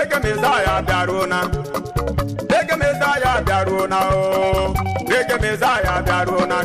Reggae Messiah Daruna. Reggae Messiah Daruna. Reggae Messiah Daruna.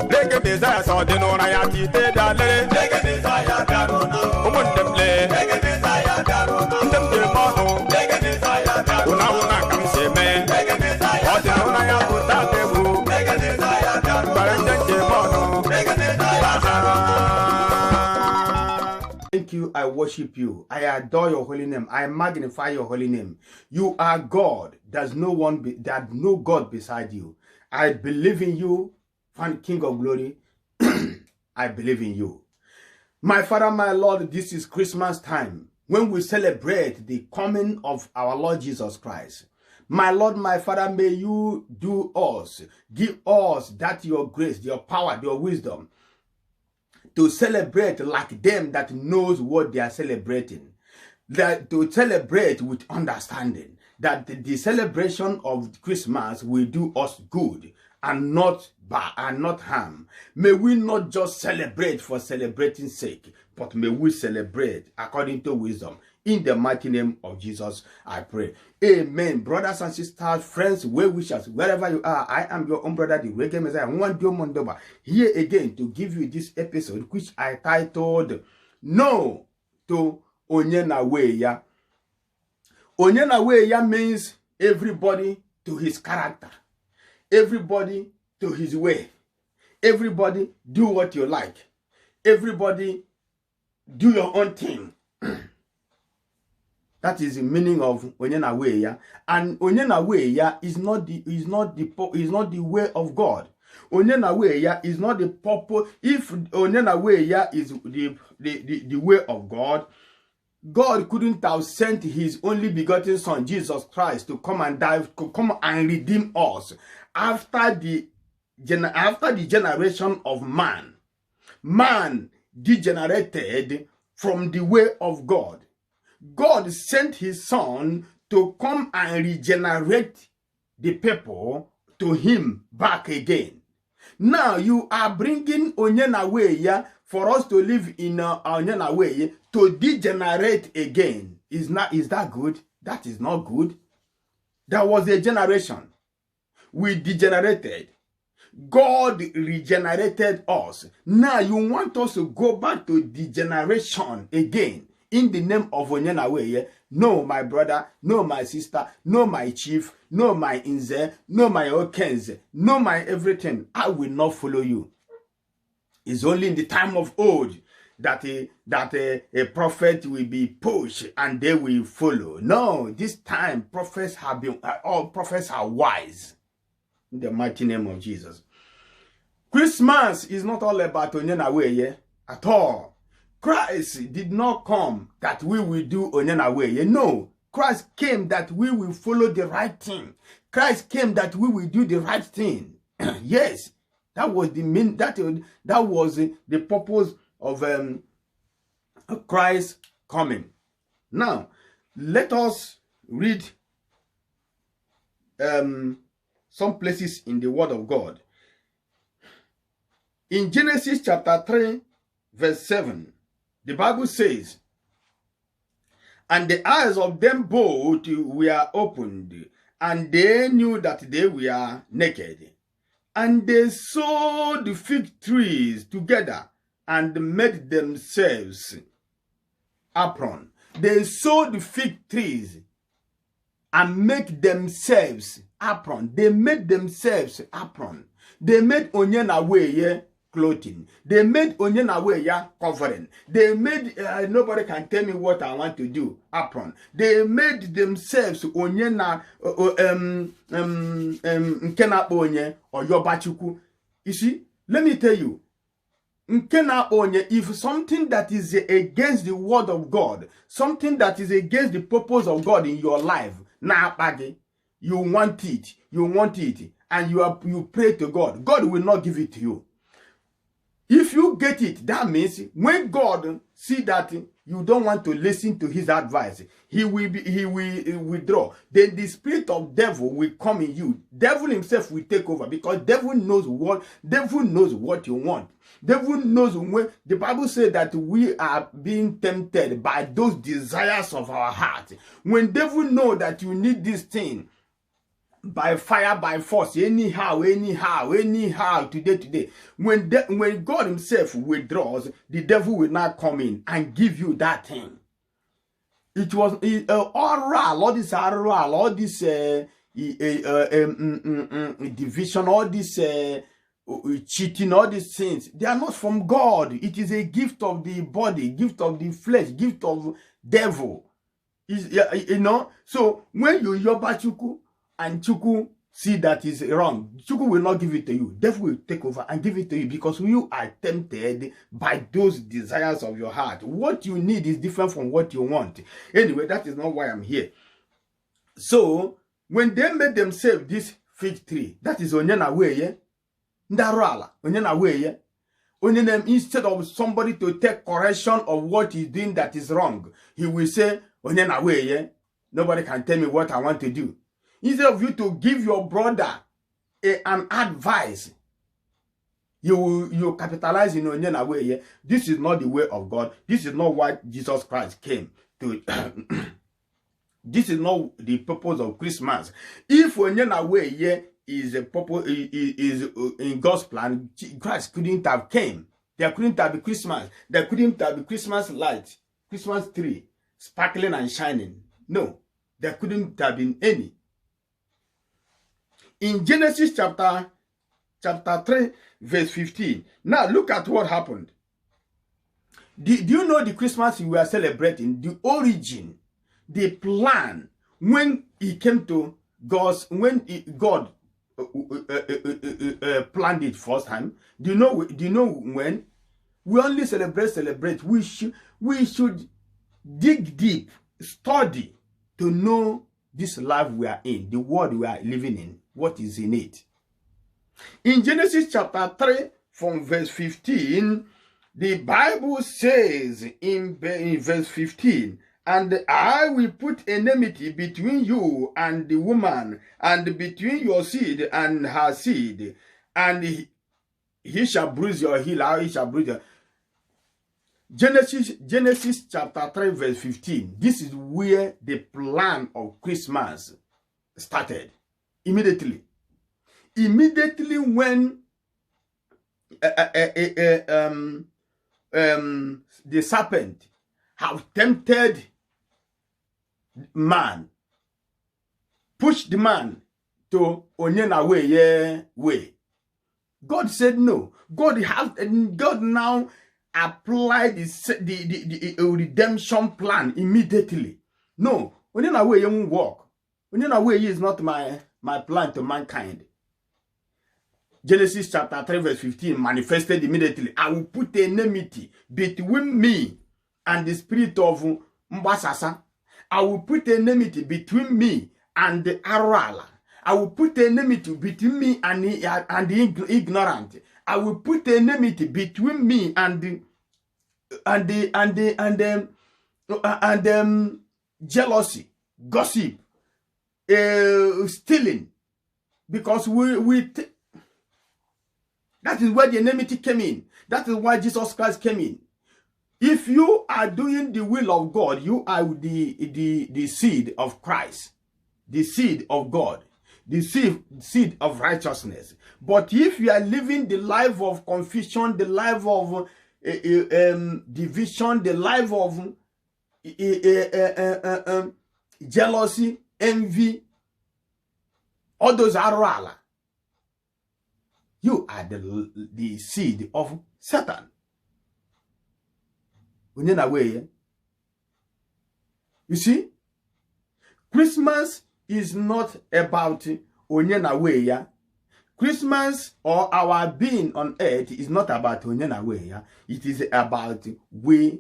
Reggae Messiah saw the Nona Yati Dale. Reggae Messiah Daruna. Umundemle. Reggae Messiah Daruna. Umundemle. Reggae Messiah Daruna. Una come say me. Reggae Messiah. What the Nona Yakuta Debu. Reggae Messiah Daruna. Barangay Mono. Reggae Messiah Daruna. Thank you, I worship you, I adore your holy name, I magnify your holy name. You are God, there's no God beside you. I believe in you, King of glory. I believe in you. My Father, my Lord, this is Christmas time when we celebrate the coming of our Lord Jesus Christ. My Lord, my Father, may you give us that your grace, your power, your wisdom, to celebrate like them that knows what they are celebrating, that to celebrate with understanding, that the celebration of Christmas will do us good and not bad and not harm. May we not just celebrate for celebrating sake, but may we celebrate according to wisdom. In the mighty name of Jesus, I pray. Amen. Brothers and sisters, friends, well-wishers, wherever you are, I am your own brother, the Reggae Messiah, here again to give you this episode, which I titled, No to Onye na Weya. Onye na Weya means everybody to his character, everybody to his way, everybody do what you like, everybody do your own thing. That is the meaning of onye na weya, and onye na weya is not the way of God. Onye na weya is not the purpose. If onye na weya is the way of God, God couldn't have sent his only begotten Son Jesus Christ to come and die, to come and redeem us after the generation of man. Man degenerated from the way of God. God sent his Son to come and regenerate the people to him back again. Now you are bringing onye na weya for us to live in onye na weya to degenerate again. Is that good? That is not good. There was a generation. We degenerated. God regenerated us. Now you want us to go back to degeneration again. In the name of onye na weya, no my brother, no my sister, no my chief, no my inze, no my okenze, no my everything. I will not follow you. It's only in the time of old that a prophet will be pushed and they will follow. No, this time prophets have been, all prophets are wise. In the mighty name of Jesus. Christmas is not all about onye na weya at all. Christ did not come that we will do onye na weya. No, Christ came that we will follow the right thing. Christ came that we will do the right thing. Yes, that was that was the purpose of Christ coming. Now, let us read some places in the Word of God. In Genesis chapter 3, verse 7, the Bible says, and the eyes of them both were opened, and they knew that they were naked. And they sewed the fig trees together and made themselves apron. They sewed the fig trees and make themselves apron. They made themselves apron. They made onye na weya clothing. They made onye na weya covering. They made nobody can tell me what I want to do. Apron. They made themselves onye na nkena onye or yobachuku. You see, let me tell you, nkena onye, if something that is against the word of God, something that is against the purpose of God in your life, na apage, you want it, and you pray to God, God will not give it to you. If you get it, that means when God see that you don't want to listen to his advice, he will withdraw. Then the spirit of devil will come in you. Devil himself will take over, because devil knows what you want. Devil knows when the Bible says that we are being tempted by those desires of our heart. When devil know that you need this thing, by fire, by force, anyhow, today. When God himself withdraws, the devil will not come in and give you that thing. It was all this division, all this cheating, all these things. They are not from God. It is a gift of the body, gift of the flesh, gift of devil. So when you yoba Chuku, and Chuku see that is wrong, Chuku will not give it to you. Devil will take over and give it to you, because you are tempted by those desires of your heart. What you need is different from what you want. Anyway, that is not why I'm here. So, when they made themselves this fig tree, that is onye na weye, ndarala, onye na weye, onye them, instead of somebody to take correction of what he's doing that is wrong, he will say, onye na weye, nobody can tell me what I want to do. Instead of you to give your brother an advice, you capitalize in onye na weye. This is not the way of God. This is not what Jesus Christ came to. This is not the purpose of Christmas. If onye na weye is a purpose, is in God's plan, Christ couldn't have came. There couldn't have been Christmas. There couldn't have been Christmas light, Christmas tree, sparkling and shining. No, there couldn't have been any. In Genesis chapter 3, verse 15. Now look at what happened. Do you know the Christmas we are celebrating? The origin, the plan, when he came to God planned it first time. Do you know when? We only celebrate. We should dig deep, study to know this life we are in, the world we are living in, what is in it. In Genesis chapter 3, from verse 15, the Bible says in verse 15, and I will put enmity between you and the woman, and between your seed and her seed, and he shall bruise your heel, he shall bruise your... Genesis chapter 3, verse 15. This is where the plan of Christmas started. Immediately when the serpent have tempted man, pushed the man to onye na way. God said no. God now applied the redemption plan immediately. No, onye na way won't work. Onye na way is not my plan to mankind. Genesis chapter 3 verse 15 manifested immediately. I will put enmity between me and the spirit of Mbasasa. I will put enmity between me and the Arala. I will put enmity between me and the ignorant. I will put enmity between me and jealousy, gossip, stealing, because that is where the enmity came in. That is why Jesus Christ came in. If you are doing the will of God, you are the seed of Christ, the seed of God, the seed of righteousness. But if you are living the life of confusion, the life of division, the life of jealousy, envy, all those are you are the seed of Satan. You see, Christmas is not about onye na weya. Christmas or our being on earth is not about onye na weya. It is about we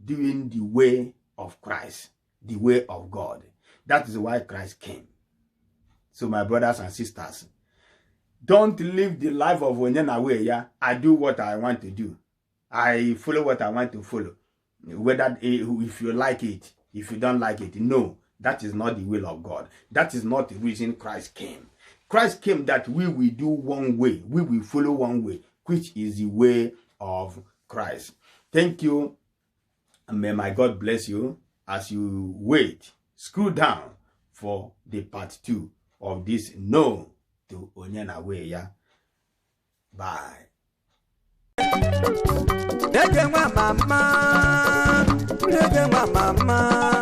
doing the way of Christ, the way of God. That is why Christ came. So my brothers and sisters, don't live the life of onye na weya. I do what I want to do. I follow what I want to follow. whether if you like it, if you don't like it. No, that is not the will of God. That is not the reason Christ came. Christ came that we will do one way, we will follow one way, which is the way of Christ. Thank you, and may my God bless you as you wait. Screw down for the part 2 of this No to Onye na way, yeah. Bye. Reggae mama,